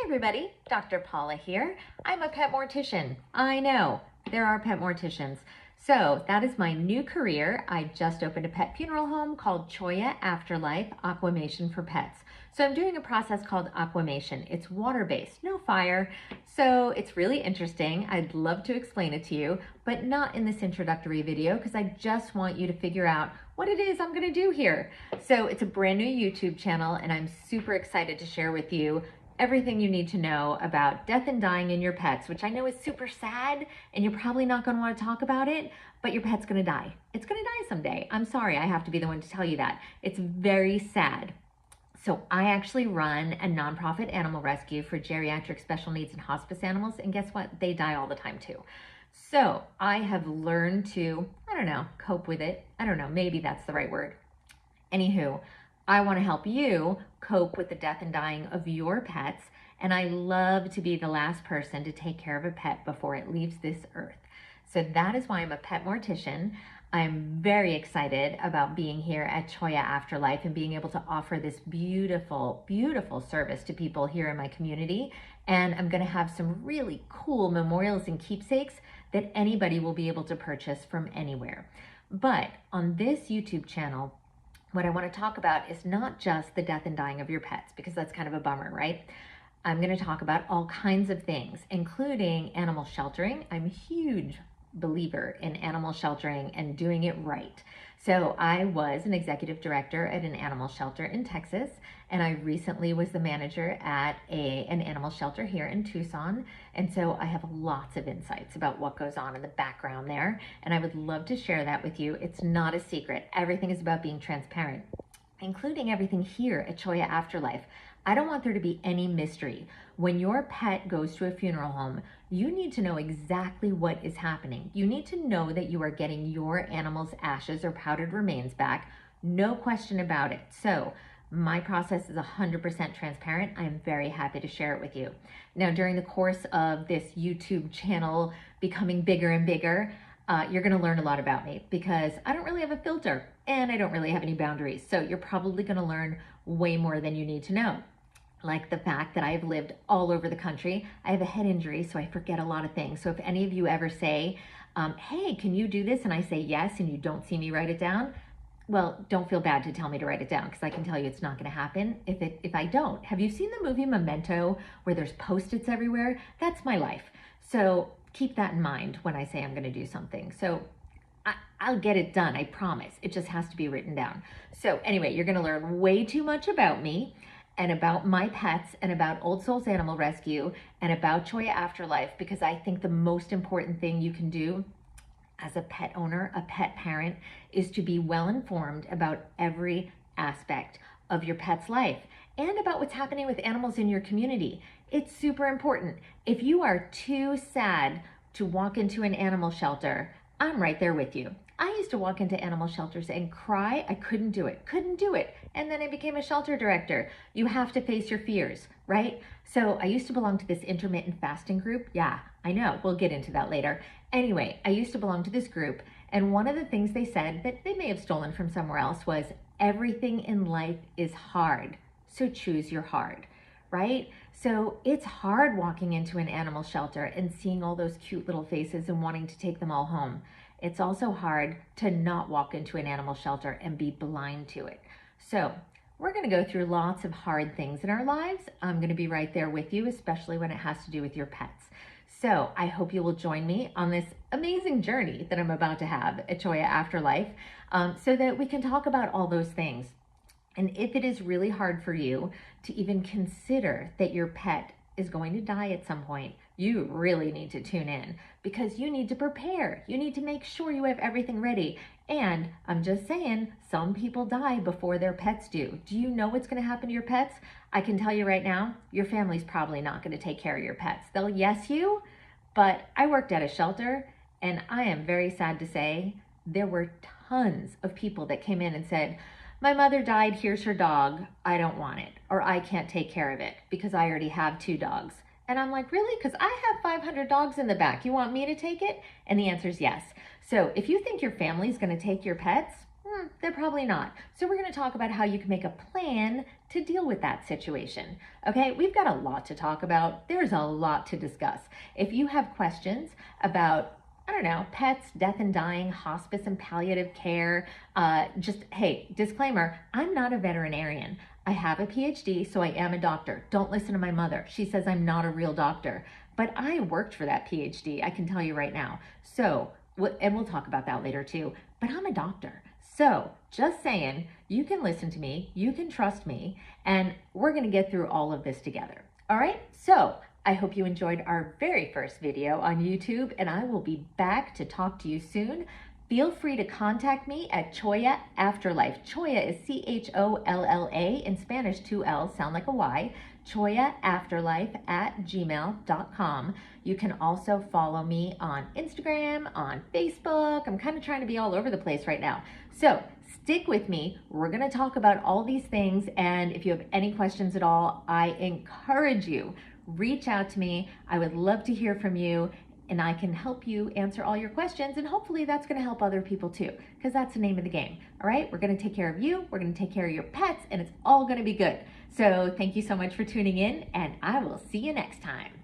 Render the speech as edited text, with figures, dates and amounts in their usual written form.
Hey everybody, Dr. Paula here. I'm a pet mortician. I know, there are pet morticians. So that is my new career. I just opened a pet funeral home called Choya Afterlife Aquamation for Pets. So I'm doing a process called aquamation. It's water-based, no fire. So it's really interesting. I'd love to explain it to you, but not in this introductory video because I just want you to figure out what it is I'm gonna do here. So it's a brand new YouTube channel and I'm super excited to share with you everything you need to know about death and dying in your pets, which I know is super sad and you're probably not going to want to talk about it, but your pet's going to die. It's going to die someday. I'm sorry, I have to be the one to tell you that. It's very sad. So I actually run a nonprofit animal rescue for geriatric special needs and hospice animals, and guess what? They die all the time too. So I have learned to, cope with it. I don't know, maybe that's the right word. Anywho, I want to help you cope with the death and dying of your pets, and I love to be the last person to take care of a pet before it leaves this earth. So that is why I'm a pet mortician. I'm very excited about being here at Choya Afterlife and being able to offer this beautiful, beautiful service to people here in my community. And I'm going to have some really cool memorials and keepsakes that anybody will be able to purchase from anywhere. But on this YouTube channel, what I want to talk about is not just the death and dying of your pets, because that's kind of a bummer, right? I'm going to talk about all kinds of things, including animal sheltering. I'm a huge believer in animal sheltering and doing it right. So I was an executive director at an animal shelter in Texas, and I recently was the manager at an animal shelter here in Tucson. And so I have lots of insights about what goes on in the background there, and I would love to share that with you. It's not a secret. Everything is about being transparent, including everything here at Choya Afterlife. I don't want there to be any mystery. When your pet goes to a funeral home, you need to know exactly what is happening. You need to know that you are getting your animal's ashes or powdered remains back, no question about it. So my process is 100% transparent. I'm very happy to share it with you. Now, during the course of this YouTube channel becoming bigger and bigger, you're going to learn a lot about me because I don't really have a filter and I don't really have any boundaries. So you're probably going to learn way more than you need to know. Like the fact that I have lived all over the country. I have a head injury, so I forget a lot of things. So if any of you ever say, hey, can you do this? And I say yes, and you don't see me write it down, well, don't feel bad to tell me to write it down because I can tell you it's not going to happen if I don't. Have you seen the movie Memento where there's Post-its everywhere? That's my life. So keep that in mind when I say I'm going to do something. So I'll get it done, I promise. It just has to be written down. So anyway, you're going to learn way too much about me and about my pets and about Old Souls Animal Rescue and about Choya Afterlife, because I think the most important thing you can do as a pet owner, a pet parent, is to be well informed about every aspect of your pet's life and about what's happening with animals in your community. It's super important. If you are too sad to walk into an animal shelter, I'm right there with you. I used to walk into animal shelters and cry. I couldn't do it. And then I became a shelter director. You have to face your fears, right? So I used to belong to this intermittent fasting group. Yeah, I know. We'll get into that later. Anyway, I used to belong to this group. And one of the things they said that they may have stolen from somewhere else was everything in life is hard. So choose your hard, right? So it's hard walking into an animal shelter and seeing all those cute little faces and wanting to take them all home. It's also hard to not walk into an animal shelter and be blind to it. So we're going to go through lots of hard things in our lives. I'm going to be right there with you, especially when it has to do with your pets. So I hope you will join me on this amazing journey that I'm about to have at Choya Afterlife, so that we can talk about all those things. And if it is really hard for you to even consider that your pet is going to die at some point, you really need to tune in because you need to prepare. You need to make sure you have everything ready. And I'm just saying, some people die before their pets do. Do you know what's going to happen to your pets? I can tell you right now, your family's probably not going to take care of your pets. They'll yes you, but I worked at a shelter and I am very sad to say there were tons of people that came in and said, my mother died, here's her dog, I don't want it, or I can't take care of it because I already have 2 dogs. And I'm like, really? Because I have 500 dogs in the back. You want me to take it? And the answer is yes. So if you think your family's going to take your pets, They're probably not. So we're going to talk about how you can make a plan to deal with that situation. Okay, we've got a lot to talk about. There's a lot to discuss. If you have questions about, I don't know, pets, death and dying, hospice and palliative care, hey, disclaimer, I'm not a veterinarian. I have a PhD, so I am a doctor. Don't listen to my mother. She says I'm not a real doctor. But I worked for that PhD, I can tell you right now. So, and we'll talk about that later too, but I'm a doctor. So just saying, you can listen to me, you can trust me, and we're gonna get through all of this together. All right, so I hope you enjoyed our very first video on YouTube, and I will be back to talk to you soon. Feel free to contact me at Cholla Afterlife. Cholla is C-H-O-L-L-A. In Spanish, 2 L's sound like a Y. ChollaAfterlife@gmail.com. You can also follow me on Instagram, on Facebook. I'm kind of trying to be all over the place right now. So stick with me. We're going to talk about all these things. And if you have any questions at all, I encourage you, reach out to me. I would love to hear from you, and I can help you answer all your questions, and hopefully that's gonna help other people too, because that's the name of the game, all right? We're gonna take care of you, we're gonna take care of your pets, and it's all gonna be good. So thank you so much for tuning in, and I will see you next time.